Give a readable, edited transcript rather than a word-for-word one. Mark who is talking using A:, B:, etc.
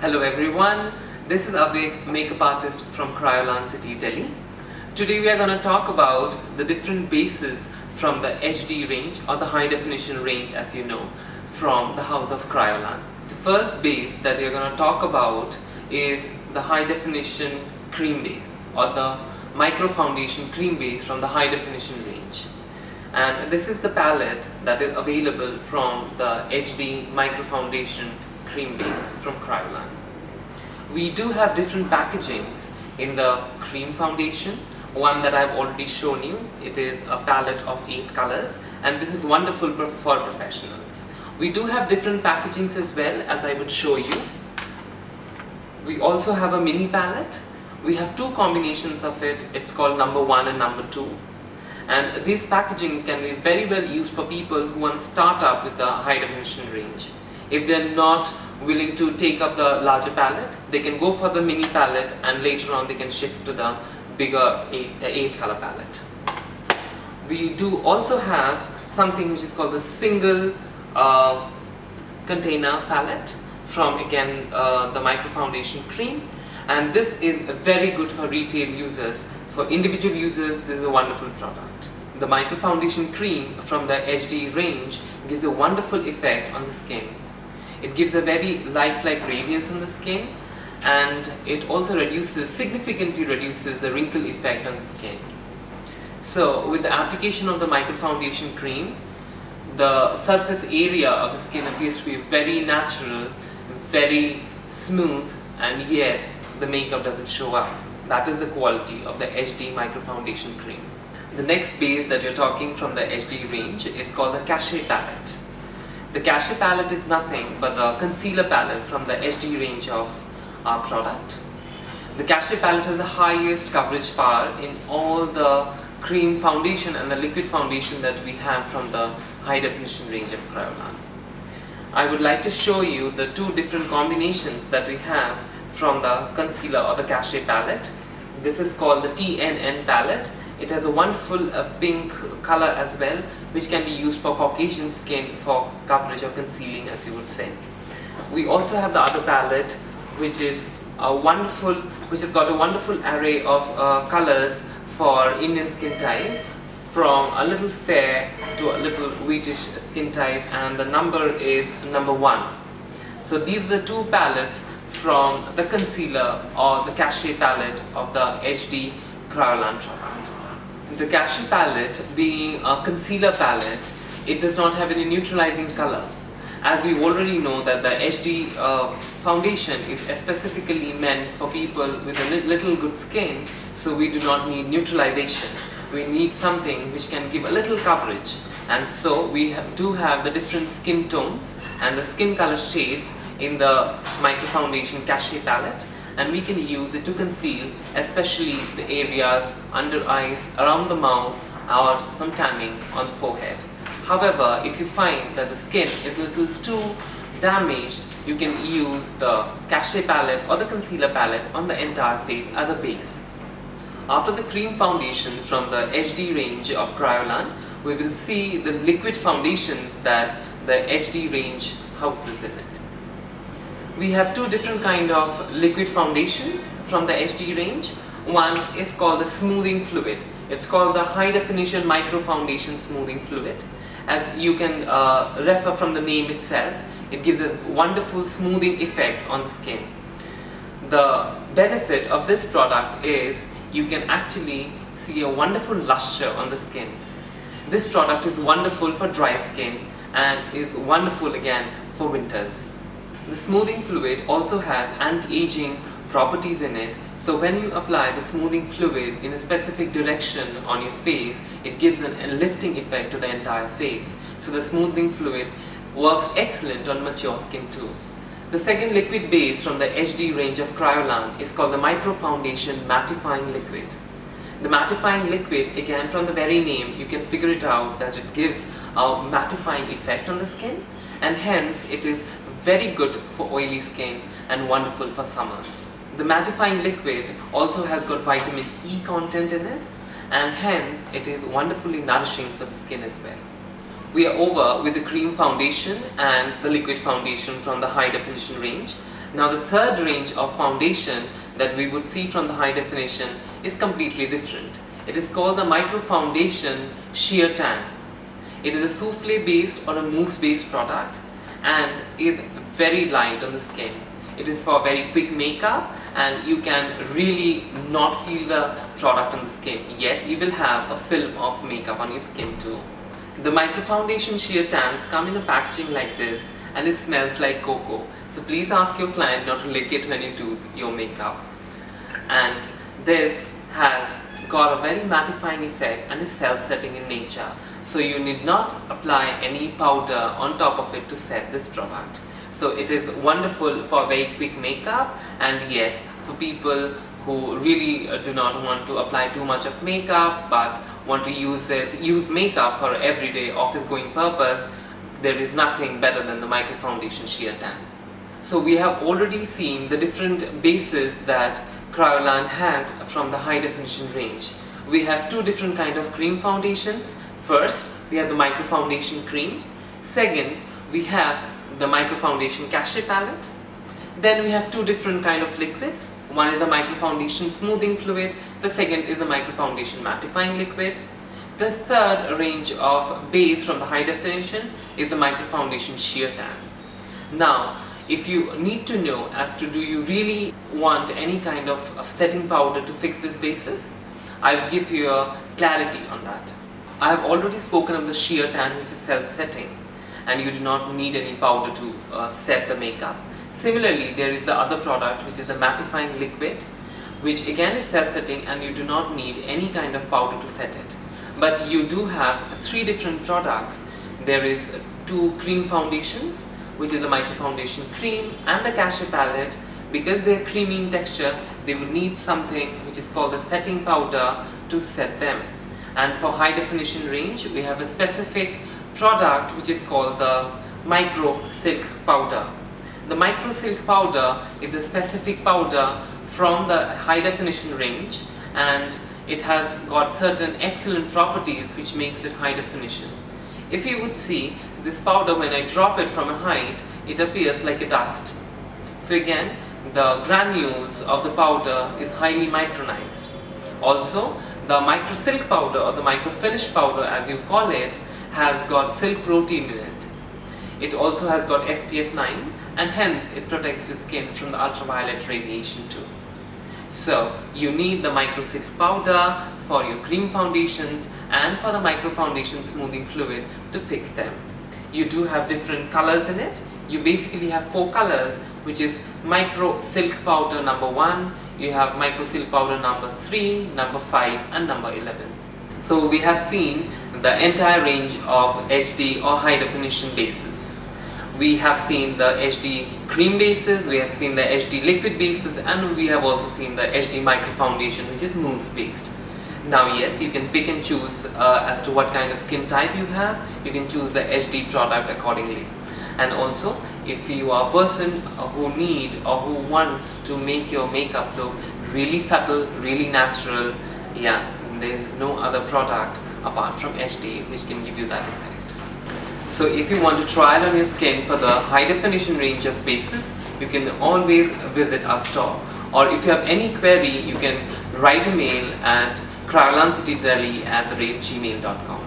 A: Hello everyone, this is Avik, makeup artist from Kryolan City Delhi. Today we are going to talk about the different bases from the HD range or the high definition range, as you know, from the house of Kryolan. The first base that we are going to talk about is the high definition cream base or the micro foundation cream base from the high definition range. And this is the palette that is available from the HD micro foundation cream base from Kryolan. We do have different packagings in the cream foundation. One that I've already shown you, it is a palette of 8 colors, and this is wonderful for professionals. We do have different packagings as well, as I would show you. We also have a mini palette. We have 2 combinations of it. It's called number 1 and number 2. And this packaging can be very well used for people who want to start up with the high definition range. If they're not willing to take up the larger palette, they can go for the mini palette, and later on they can shift to the bigger 8 color palette. We do also have something which is called the single container palette from again the micro foundation cream, and this is very good for retail users. For individual users, this is a wonderful product. The micro foundation cream from the HD range gives a wonderful effect on the skin. It gives a very lifelike radiance on the skin, and it also significantly reduces the wrinkle effect on the skin. So with the application of the micro foundation cream, the surface area of the skin appears to be very natural, very smooth, and yet the makeup doesn't show up. That is the quality of the HD micro foundation cream. The next base that you're talking from the HD range is called the Cachet palette. The Cachet palette is nothing but the concealer palette from the HD range of our product. The Cachet palette has the highest coverage power in all the cream foundation and the liquid foundation that we have from the high definition range of Kryolan. I would like to show you the 2 different combinations that we have from the concealer or the Cachet palette. This is called the TNN palette. It has a wonderful pink color as well, which can be used for Caucasian skin for coverage or concealing, as you would say. We also have the other palette, which has got a wonderful array of colors for Indian skin type, from a little fair to a little wheatish skin type, and the number is number 1. So these are the 2 palettes from the concealer or the Cachet palette of the HD Kryolan product. The Cachet palette, being a concealer palette, it does not have any neutralizing color. As we already know that the HD foundation is specifically meant for people with a little good skin, so we do not need neutralization. We need something which can give a little coverage, and so we do have the different skin tones and the skin color shades in the micro foundation Cachet palette, and we can use it to conceal especially the areas under eyes, around the mouth, or some tanning on the forehead. However, if you find that the skin is a little too damaged, you can use the Cachet palette or the concealer palette on the entire face as a base. After the cream foundation from the HD range of Kryolan, we will see the liquid foundations that the HD range houses in it. We have 2 different kind of liquid foundations from the HD range. One is called the smoothing fluid. It's called the high definition micro foundation smoothing fluid. As you can refer from the name itself, it gives a wonderful smoothing effect on the skin. The benefit of this product is you can actually see a wonderful luster on the skin. This product is wonderful for dry skin and is wonderful again for winters. The smoothing fluid also has anti-aging properties in it, so when you apply the smoothing fluid in a specific direction on your face, it gives a lifting effect to the entire face. So the smoothing fluid works excellent on mature skin too. The second liquid base from the HD range of Kryolan is called the Micro Foundation Mattifying Liquid. The mattifying liquid, again from the very name, you can figure it out that it gives a mattifying effect on the skin, and hence it is very good for oily skin and wonderful for summers. The mattifying liquid also has got vitamin E content in it, and hence it is wonderfully nourishing for the skin as well. We are over with the cream foundation and the liquid foundation from the high definition range, Now the third range of foundation that we would see from the high definition is completely different. It is called the Micro Foundation Sheer Tan. It is a souffle based or a mousse based product and is very light on the skin. It is for very quick makeup and you can really not feel the product on the skin, yet you will have a film of makeup on your skin too. The Micro Foundation Sheer Tans come in a packaging like this and it smells like cocoa. So please ask your client not to lick it when you do your makeup. And this has got a very mattifying effect and is self-setting in nature. So you need not apply any powder on top of it to set this product. So it is wonderful for very quick makeup, and yes, for people who really do not want to apply too much of makeup but want to use makeup for everyday office going purpose, there is nothing better than the Micro Foundation Sheer Tan. So we have already seen the different bases that Kryolan has from the high definition range. We have two different kind of cream foundations. First, we have the Micro Foundation Cream. Second, we have the Micro Foundation Cachet Palette. Then we have two different kind of liquids. One is the Micro Foundation Smoothing Fluid. The second is the Micro Foundation Mattifying Liquid. The third range of base from the high definition is the Micro Foundation Sheer Tan. Now, if you need to know as to do you really want any kind of setting powder to fix this basis, I will give you a clarity on that. I have already spoken of the Sheer Tan, which is self-setting and you do not need any powder to set the makeup. Similarly, there is the other product which is the Mattifying Liquid, which again is self-setting and you do not need any kind of powder to set it. But you do have three different products. There is two cream foundations, which is the Micro Foundation Cream and the Cachet Palette. Because they are creamy in texture, they would need something which is called the setting powder to set them. And for high definition range, we have a specific product which is called the Micro Silk Powder. The Micro Silk Powder is a specific powder from the high definition range and it has got certain excellent properties which makes it high definition. If you would see this powder, when I drop it from a height, it appears like a dust. So again, the granules of the powder is highly micronized. Also, the Micro Silk Powder or the Micro Finish Powder as you call it has got silk protein in it. It also has got SPF 9 and hence it protects your skin from the ultraviolet radiation too. So you need the Micro Silk Powder for your cream foundations and for the Micro Foundation Smoothing Fluid to fix them. You do have different colors in it. You basically have four colors, which is Micro Silk Powder number 1, you have Micro Silk Powder number 3, number 5 and number 11. So we have seen the entire range of HD or high definition bases. We have seen the HD cream bases, we have seen the HD liquid bases, and we have also seen the HD micro foundation, which is mousse based. Now yes, you can pick and choose as to what kind of skin type you have. You can choose the HD product accordingly. And also, if you are a person who need or who wants to make your makeup look really subtle, really natural, yeah, there is no other product apart from HD which can give you that effect. So if you want to try it on your skin for the high definition range of bases, you can always visit our store. Or if you have any query, you can write a mail at kryolancitydelhi@gmail.com.